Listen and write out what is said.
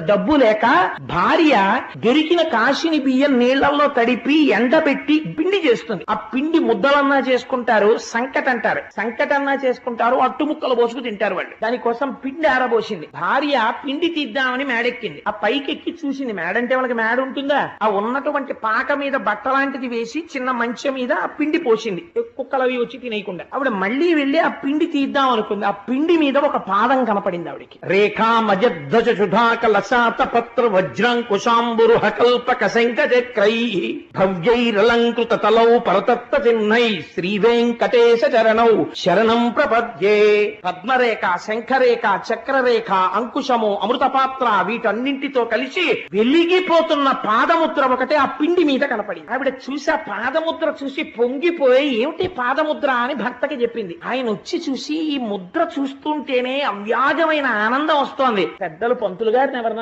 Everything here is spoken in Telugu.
డబ్బు లేక భార్య దొరికిన కాశీని బియ్యం నీళ్లలో తడిపి ఎండబెట్టి పిండి చేస్తుంది. ఆ పిండి ముద్దలన్నా చేసుకుంటారు, సంకటంటారు, సంకటన్నా చేసుకుంటారు, అట్టుముక్కలు పోసుకు తింటారు వాళ్ళు. దానికోసం పిండి ఆరబోసింది. భార్య పిండి తీద్దామని మేడెక్కింది. ఆ పైకెక్కి చూసింది. మేడంటే వాళ్ళకి మేడ ఉంటుందా? ఆ ఉన్నటువంటి పాక మీద బట్ట లాంటిది వేసి చిన్న మంచం మీద ఆ పిండి పోసింది, కుక్కలు అవి వచ్చి తినేయకుండా. ఆవిడ మళ్లీ వెళ్లి ఆ పిండి తీద్దాం అనుకుంది. ఆ పిండి మీద ఒక పాదం కనపడింది ఆవిడికి. రేఖా మజధ్వజ సుధాకల పత్ర వజ్రాంకుశాంబురు హకల్పక శంఖచక్రై భవ్యైరలంకృత తలౌ పరతత్వ చిహ్నై శ్రీ వెంకటేశ చరణౌ శరణం ప్రపద్యే. పద్మరేఖ, శంఖరేఖ, చక్రరేఖ, అంకుశము, అమృతపాత్ర వీటన్నింటితో కలిసి వెలిగిపోతున్న పాదముద్ర ఒకటే ఆ పిండి మీద కనపడింది. ఆవిడ చూసి ఆ పాదముద్ర చూసి పొంగిపోయి ఏమిటి పాదముద్ర అని భర్తకి చెప్పింది. ఆయన వచ్చి చూసి ఈ ముద్ర చూస్తుంటేనే అవ్యాజమైన ఆనందం వస్తోంది. పెద్దలు పంతులు గారిని ఎవరు